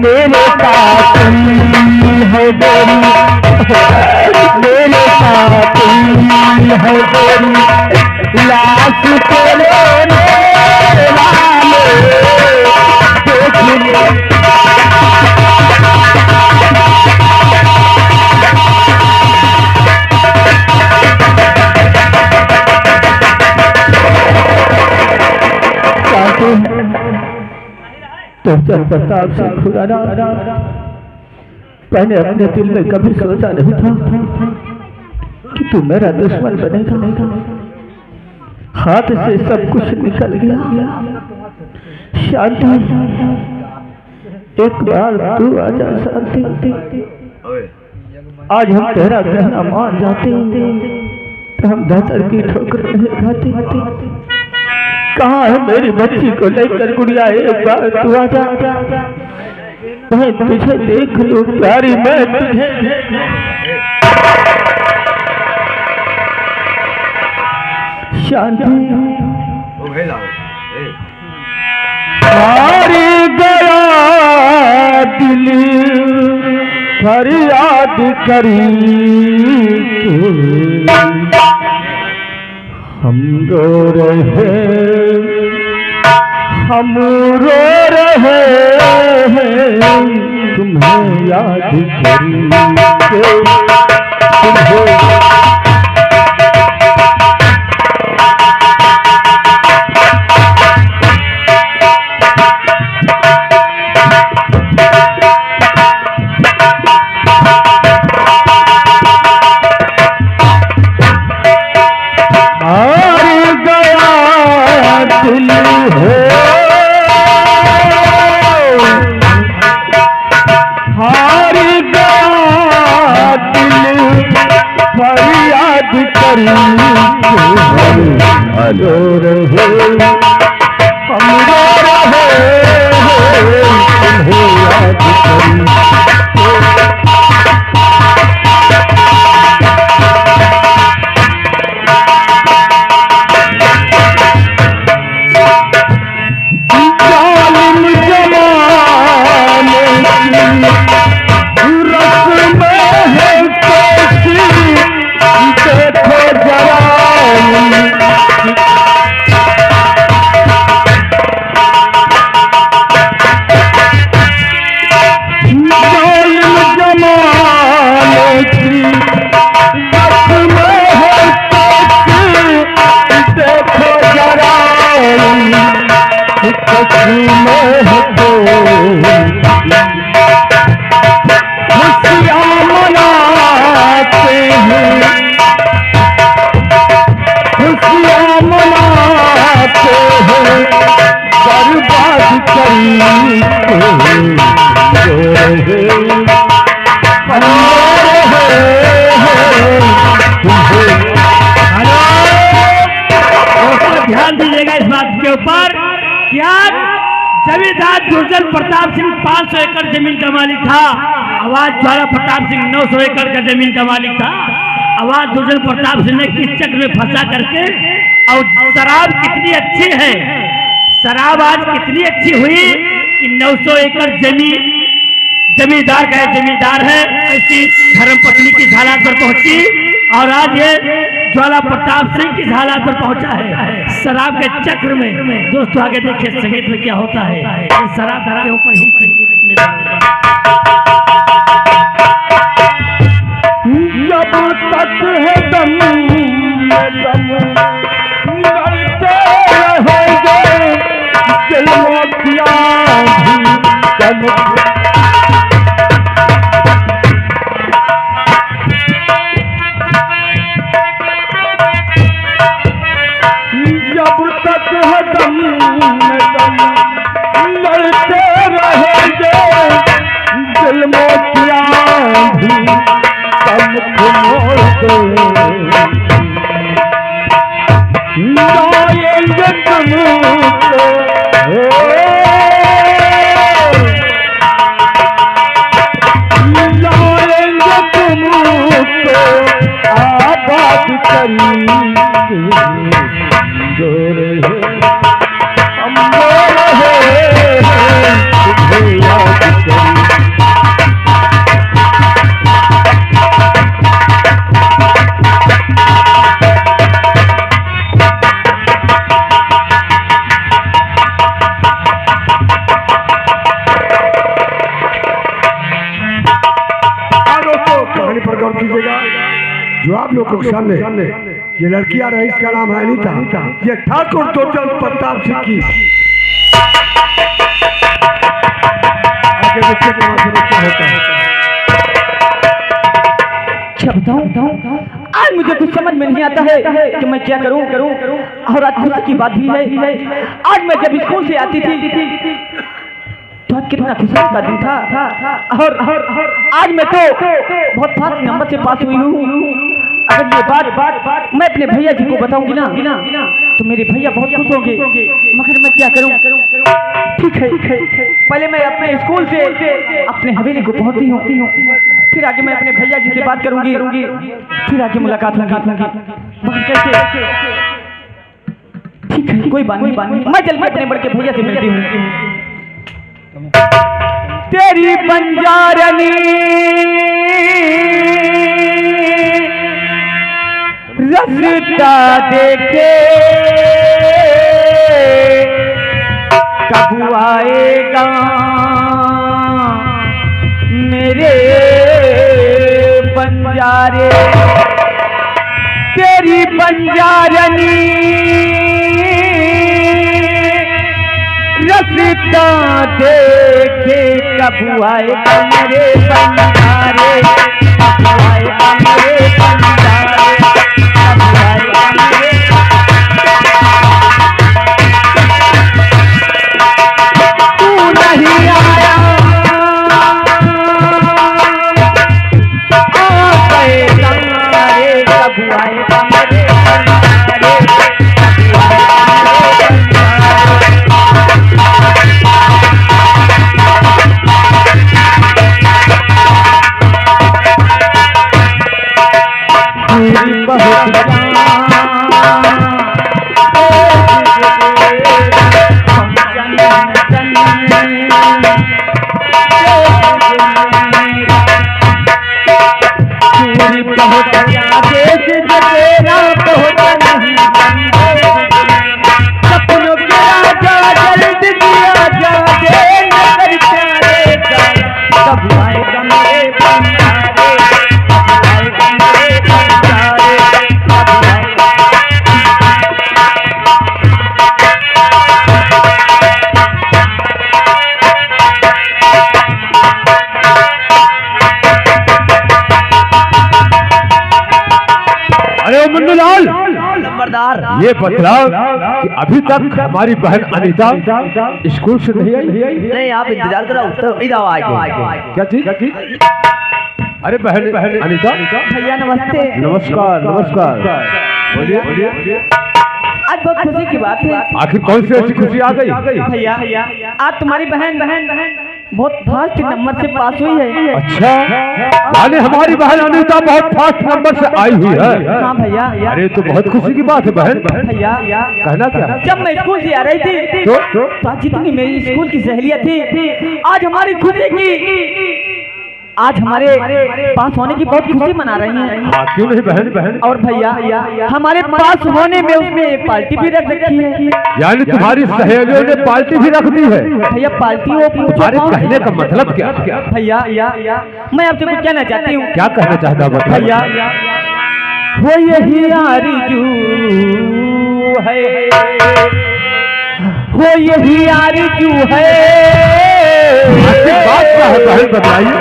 मेरे कातिल है मेरी, मेरे कातिल है मेरी लाश तेरे वाले देख ले। तो चल प्रताप सिंह खुराना मैंने अपने दिल में कभी सोचा नहीं था कि तू मेरा दुश्मन बनेगा। हाथ से सब कुछ निकल गया। शांति, एक बार तू आजा शांति। आज हम तेरा कहना मान जाते तो हम बेहतर की ठोकर नहीं खाते। कहाँ है मेरी बच्ची को लेकर गुड़िया, एक बार तू आजा। मैं तुझे देख लूं प्यारी, मैं तुझे शांति। हारी गया दिल फरियाद करी, हम रो रहे हैं तुम्हें याद करके। ध्यान दीजिएगा इस बात के ऊपर, क्या जमींदार दुर्जन प्रताप सिंह 500 एकड़ जमीन का मालिक था। आवाज ज्वाला प्रताप सिंह 900 एकड़ का जमीन का मालिक था। आवाज दुर्जन प्रताप सिंह ने किस चक्र में फंसा करके, और शराब कितनी अच्छी है, शराब आज कितनी अच्छी हुई कि 900 एकड़ जमीन जमींदार का जमींदार है, ऐसी धर्मपत्नी की हालात पर पहुंची और आज ये ज्वाला प्रताप सिंह की हालात पर पहुंचा है शराब के चक्र में। दोस्तों आगे देखिए संगीत में क्या होता है, शराब के ऊपर ही संगीत जब तक है दम लड़ते रहेंगे जन्मों की आंधी। जब तक है दम लड़ते रहेंगे मंगल मोतिया भी कम मोड़ दे लाएंगे तुमको लाएंगे तुमको आबाद करेंगे गोरे हम गोरे तुझे याद करें जो आप लोग के सामने ये लड़की आ रही है, इसका नाम है अनीता। ये ठाकुर दुर्जन प्रताप सिंह की आगे बच्चे को क्या होता है क्या बताऊं? आज मुझे कुछ समझ में नहीं आता है कि मैं क्या करूं। और आज खुशी की बात भी है, आज मैं जब स्कूल से आती थी तो आज कितना खुशी का दिन था। और आज मैं तो बहुत फास्ट नंबर से पास हुई हूँ। अगर ये बात मैं अपने भैया जी को बताऊंगी ना तो मेरे भैया बहुत खुश होंगे, मगर मैं क्या करूं? ठीक है, पहले मैं अपने स्कूल से अपने हवेली को पहुंचती हूँ, फिर आगे मैं अपने भैया जी से बात करूंगी, फिर आगे मुलाकात होगी। मगर कैसे? ठीक है, कोई बात नहीं, मैं चल के अपने बड़के भैया से मिलती हूँ। तेरी बंजारनी रसता देखे कब आएगा मेरे बंजारे। तेरी बंजारनी रसता देखे कब आएगा मेरे बंजारे, कब आएगा मेरे बंजारे, कब आएगा मेरे। तू नहीं आया आ गए तारे, कब आएगा मेरे बंजारे, कब आएगा मेरे ये बतलाओ कि अभी तक हमारी बहन अनीता स्कूल से नहीं आई? नहीं, आप इंतजार करो, इधर आएगी। क्या चीज? अरे बहन अनीता। भैया नमस्ते। नमस्कार। बोलिए। आज बहुत खुशी की बात है। आखिर कौन सी ऐसी खुशी आ गई? भैया आज तुम्हारी बहन बहुत फास्ट नंबर से पास हुई है। अच्छा, यानी हमारी बहन अनीता बहुत फास्ट नंबर से आई हुई है? हाँ भैया। अरे तो बहुत खुशी की बात है बहन। भैया कहना क्या? जब मैं स्कूल से आ रही थी तो जितनी मेरी स्कूल की सहेलियां थी आज हमारी खुशी की, आज हमारे पास होने की बहुत खुशी मना रही हैं। क्यों नहीं बहन? और भैया हमारे पास होने में उसने पार्टी भी रख रखी है। यानी तुम्हारी सहेलियों ने पार्टी भी रख दी है? भैया पार्टी हो तुम्हारे कहने का मतलब क्या? भैया मैं आपसे कुछ कहना चाहती हूँ। क्या कहना चाहता भैया? वो यही आरज़ू है, वो यही आरज़ू है, बात क्या है बहन बताइए?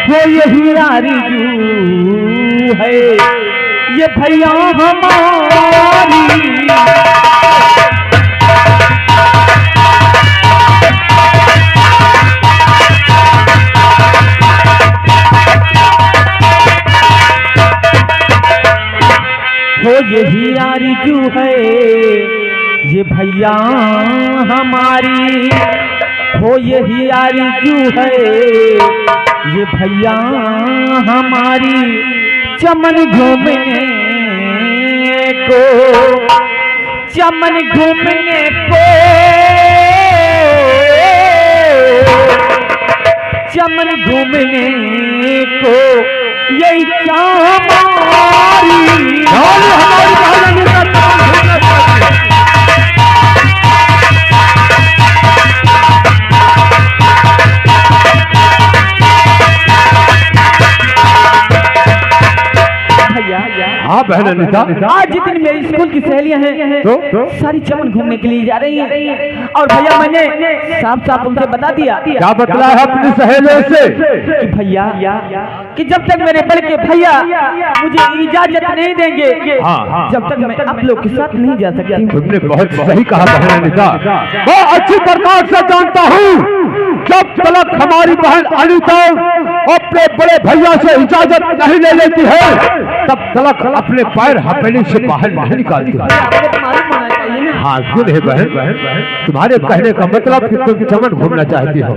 वो यही आरज़ू है ये भैया हमारी। ये भैया हमारी हो यही यारी क्यों है, ये भैया हमारी चमन घूमने को, चमन घूमने को, चमन घूमने को यही हमारी हाँ बहन अनीता, आज जितनी मेरी स्कूल की सहेलियां हैं तो सारी चमन घूमने के लिए जा रही हैं। और भैया मैंने साफ साफ उनसे बता दिया। क्या बतला है अपनी सहेलियों से? कि भैया कि जब तक मेरे बड़े के भैया मुझे इजाजत नहीं देंगे, जब तक मैं आप लोग के साथ नहीं जा सकती। तुमने बहुत सही कहा बहन अनीता, मैं अच्छी प्रकार से जानता हूँ जब तक हमारी बहन अनीता अपने बड़े भैया से इजाजत नहीं ले लेती है तब तक अपने पैर हथेली से बाहर नहीं निकालती। हाँ क्यों नहीं बहन, तुम्हारे कहने का मतलब कि तुम चमन घूमना चाहती हो।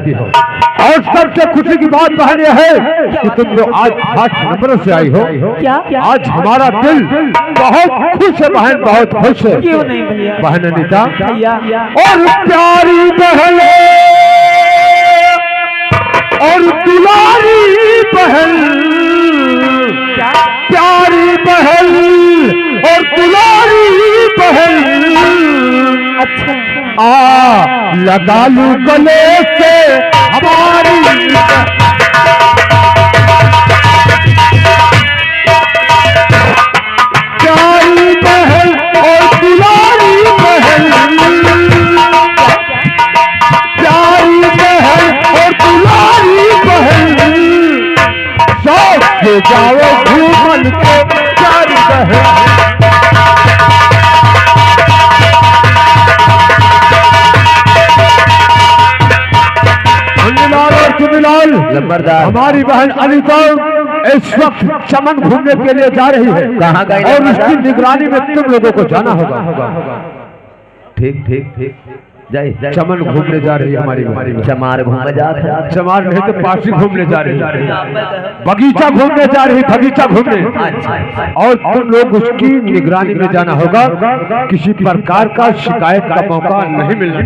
और सबसे खुशी की बात बहन यह है कि तुम जो आज 8 नंबर से आई हो, क्या आज हमारा दिल बहुत खुश है बहन, बहुत खुश है। क्यों नहीं भैया? बहन अनीता और प्यारी बहन और दुलारी बहन, प्यारी बहन और दुलारी बहन, अच्छा लगा लू गले से हमारी प्यारी बहन और दुलारी बहन, प्यारी बहन और दुलारी बहन, शौक से जाओ घूमन के प्यारी बहन। हमारी बहन अनीता इस वक्त चमन घूमने के लिए जा रही है। कहाँ गई? और उसकी निगरानी में तुम लोगों को जाना होगा। ठीक ठीक ठीक, जय चमन घूमने जा रही है हमारी बहन। चमार घूमने जा रही है, चमार नहीं तो पासी घूमने जा रही है, बगीचा घूमने जा रही है, बगीचा घूमने। और तुम लोग उसकी निगरानी में जाना होगा, किसी प्रकार का शिकायत का मौका नहीं मिलना।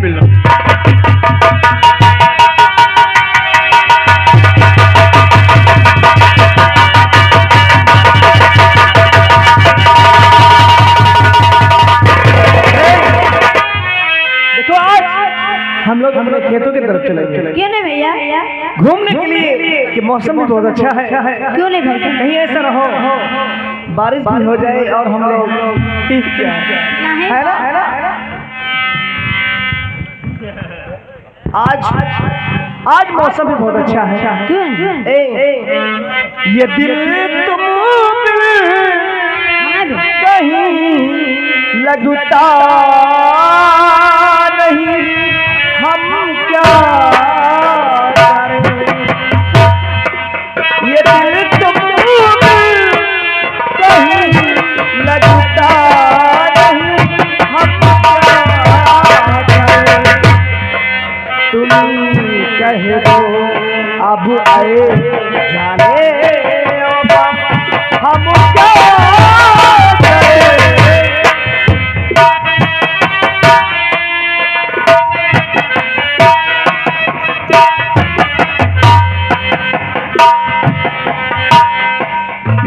हम लोग अपने खेतों की तरफ चलेंगे। क्यों नहीं भैया? घूमने के लिए कि मौसम भी बहुत अच्छा है। क्यों नहीं भैया? कहीं ऐसा ना हो बारिश भी हो जाए और हम लोग ठीक है ना? आज मौसम भी बहुत अच्छा है। क्यों? ये दिल तुम कहीं लगता नहीं, हम क्या करें? ये दिल तुम कहीं लगता नहीं, हम क्या करें? तुम कह दो अब आए जाने हम क्या करें?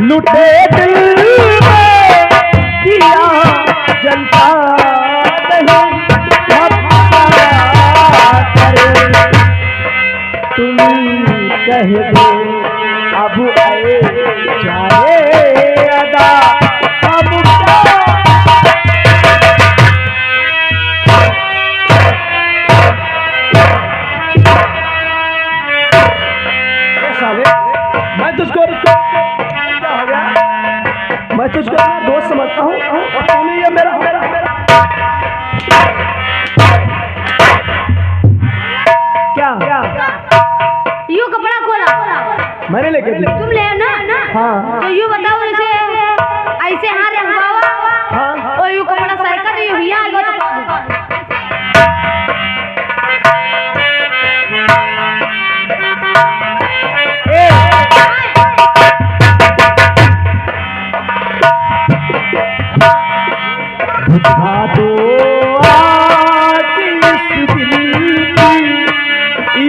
लुटे दिल में दिया जलता नहीं, हम क्या करें? तुम कह दो अब आए जाए अदा हम क्या? मैं तुझको अपना दोस्त समझता हूँ और तू नहीं है मेरा। क्या यू कपड़ा खोला मैंने लेके दिया? तुम ले ना? हाँ। तो यू बताओ जैसे ऐसे हाथ रखवावा, हाँ। और यू कपड़ा सरका तो यू हिया आ गया तो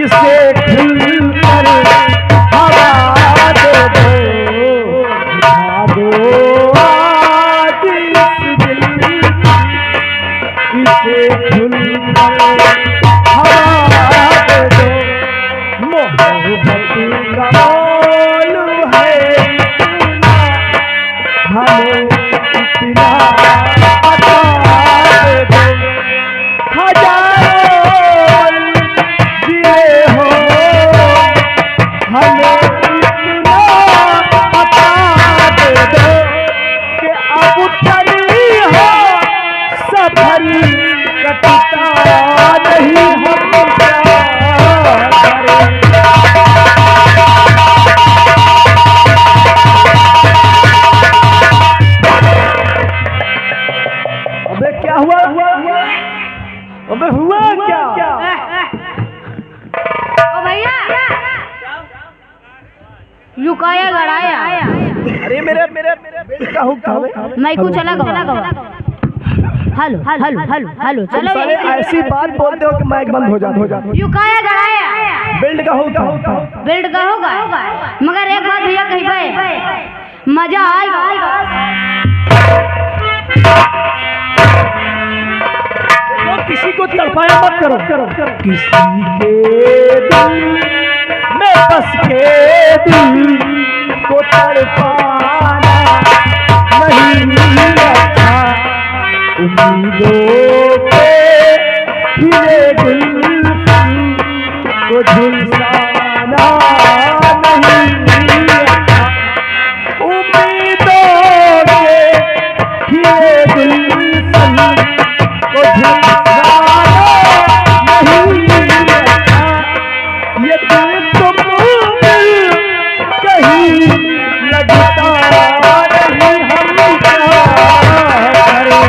इसे खुलकर हवा दे दो, उठा दो आज इस दिल की, इसे खुलकर हवा दे दो। मोहब्बत का मोल है इतना, हमें इतना अता दे दो। हजारों जिए हो, हमें इतना अता दे दो कि अब चली हो सफर कटता नहीं, हम क्या करें। अबे क्या हुआ? अबे हुआ क्या? ओ भैया रुकाया गड़ाया अरे मेरे का हुक था बे। मैं कुछ अलग हेलो हेलो हेलो हेलो चलो साले ऐसी बात बोलते हो कि माइक बंद हो जाता। रुकाया गड़ाया बिल्ड का हुक था। बिल्ड का होगा, मगर एक बात भैया कही भाई मजा आएगा। किसी को तड़पाया मत करो, किसी के दिल में बस के दिल को तड़पाना नहीं अच्छा। उम्मीदों के खिले गुलशन को झुलसाना नहीं अच्छा। उम्मीदों के खिले गुलशन को ये दिल तुम कहीं लगता नहीं, हम क्या करें।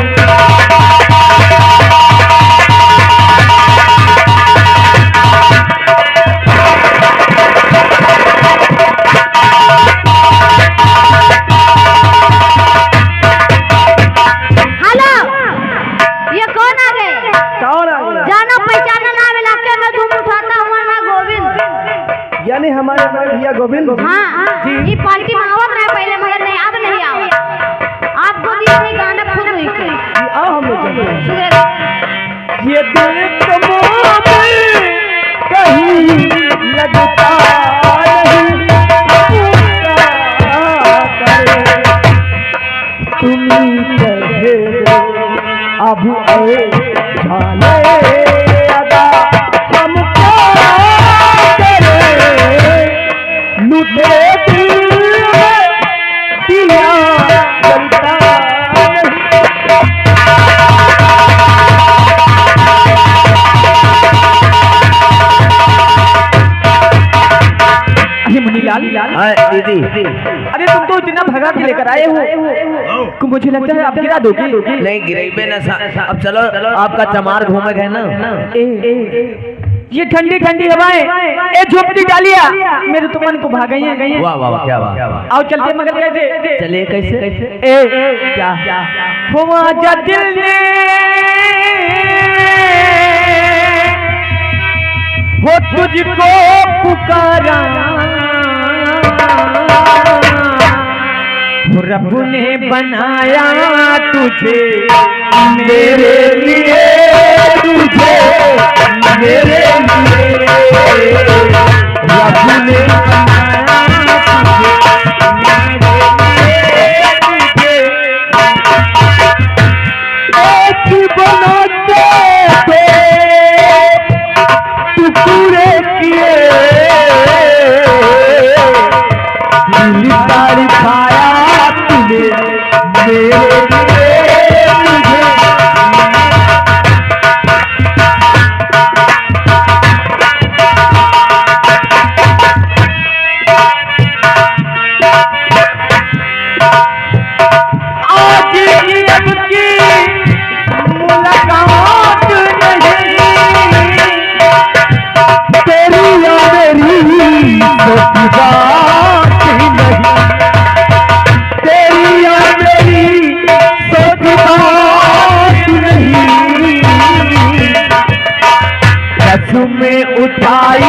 हेलो ये कौन आ गए? कौन आ गया? जाना पहचाना नाम इलाके में धूम उठाता हुआ ना गोविंद। यानी हमारे बड़े भैया गोविंद हाँ ये पालकी में आवत रहे पहले, मगर नहीं अब नहीं आवत। आपको दिया नहीं गाना खुद हुई थी। आओ हम लोग चलते हैं। सुबह ये दिल तुम कहीं लगता नहीं, तुम ही कहे अब आए जाने अदा, हम क्या करें। लुटे दिल में दिया जलता नहीं। मुनीलाल दीदी अरे तुम तो इतना भगा के लेकर आए हो, मुझे लगता है आप गिरा दोगे। नहीं गिरेबे ना अब चलो आपका चमार घूमे गए ना। ये ठंडी ठंडी हवाएं ए झोपड़ी डालिया मेरे तो मन को भाग गई है। वाह वाह क्या बात। आओ चलते मगर कैसे चलिए कैसे क्या हुआ जा दिल ने हो तुझको पुकारा, रब ने बनाया तुझे मेरे लिए, तुझे मेरे लिए रब ने बनाया तुझे एक बनाते थे टुकड़े किए, दिल तारी खाया तूने मेरे लिए,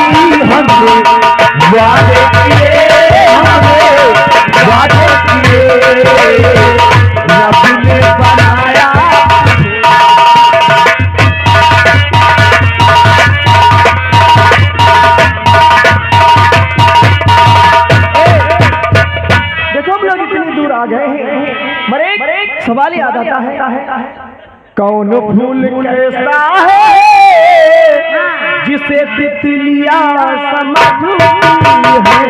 हमने वादे किए, हमने वादे किए, रब ने बनाया। देखो हम लोग इतनी दूर आ गए हैं, मरे एक सवाल याद आता है, कौन फूल कैसा है जिसे तितलियां समझती है,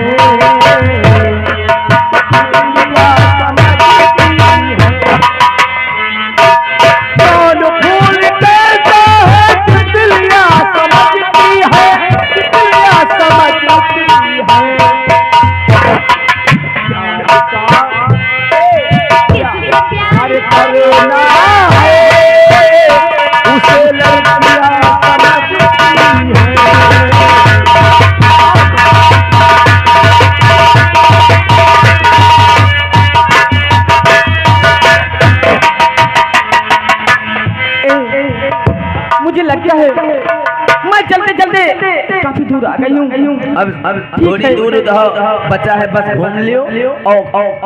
कौन फूल कैसा है तितलियां समझती है, तितलियां समझती है। प्यार करना है उसे लड़कियां समझती है। मुझे लगता है मैं चलते चलते काफी दूर आ गई हूँ। अब थोड़ी दूर बचा है, बस घूम लियो और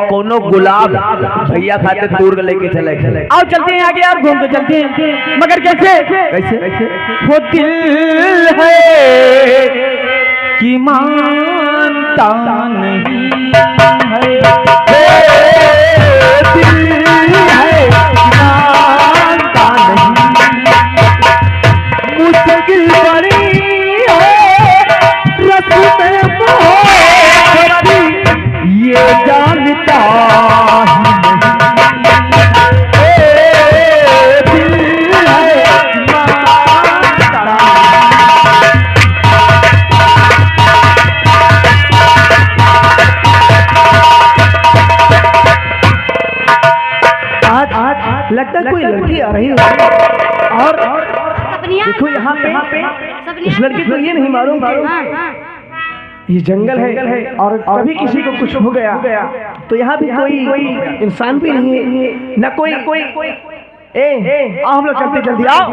कोनो गुलाब भैया खाते दूर लेके चले। आओ चलते हैं आगे, आप घूम के चलते हैं, मगर कैसे कैसे वो दिल है कि मानता नहीं है, दिल है मानता नहीं, मुश्किल बड़ी है रस्में मोहब्बत ये जानता ही लगता है कोई लड़की आ रही है और देखो यहाँ पे इस लड़की को ये नहीं मालूम ये जंगल है और कभी किसी को कुछ हो गया तो यहाँ भी कोई इंसान भी नहीं है, न कोई आओ हम लोग चलते जल्दी आओ।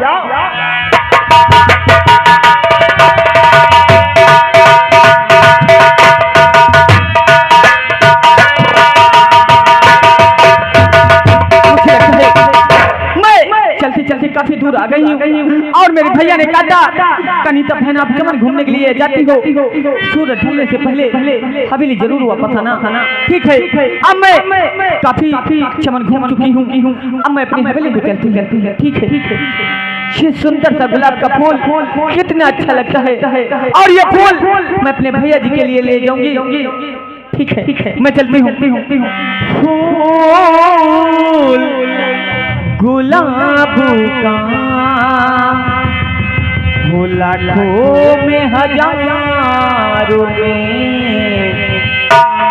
चलते चलते काफी दूर आ गई हूँ और मेरे भैया ने कहा कहीं तो बहन आप चमन घूमने के लिए जाती हो, सूरज ढलने से पहले हवेली जरूर वापस आना। ठीक है, अब मैं काफी चमन घूम चुकी हूँ, अब मैं अपनी हवेली में चलती है। ठीक है, ये सुंदर सा गुलाब का फूल कितना अच्छा लगता है और ये फूल मैं अपने भैया जी के लिए ले जाऊंगी। ठीक है, मैं चलती हूँ। फूल गुलाब का वो लाखों में हजारों में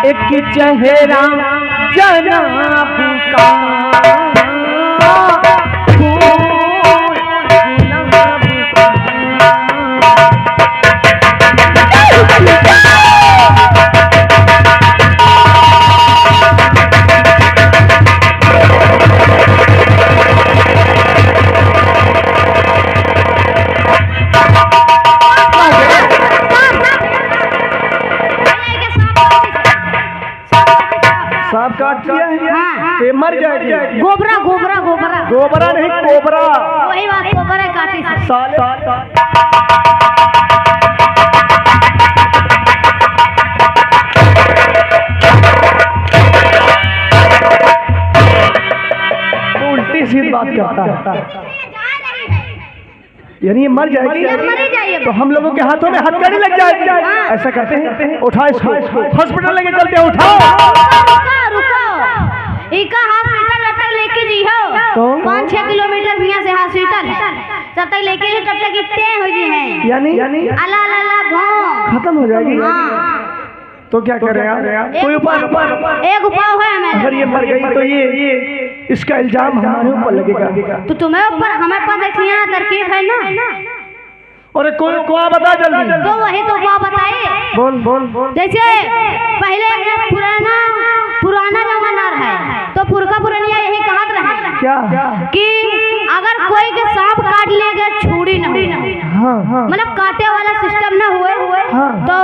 एक चेहरा जनाब का, सांप काट लिया है, ये मर जाएगी। गोबरा नहीं कोबरा, वही बात, गोबरा काटी साले। उल्टी सीधी बात करता है, यानी ये मर जाएगी तो हम लोगों के हाथों में हथकड़ी लग जाएगी। ऐसा करते हैं, उठाओ इसको हॉस्पिटल लेके चलते हैं। उठाओ, रुको, इका हॉस्पिटल तक लेके जी हो तो 5-6 किलोमीटर यहाँ से हॉस्पिटल तब तक लेके जी, तब तक कितने हो जी हैं, यानी अल्लाह अल्लाह खत्म हो जाएगी। तो क्या करें यार, कोई उपाय? एक उपाय है हमें, अगर ये मर गई तो ये इसका इल्जाम हमारे ऊपर लगेगा। तो तुम्हें ऊपर हमारे पास एक यहाँ तरकीब है ना। और कोई बता जल्दी। तो वही तो उपाय बताइए। बोल। जैसे पहले पुराना जमाना है तो पुरखा पुरानिया यही कहत रहे क्या कि अगर कोई के सांप काट ले गए छुरी ना हो, हाँ हाँ मतलब काटे वाला सिस्टम ना हुए हाँ। तो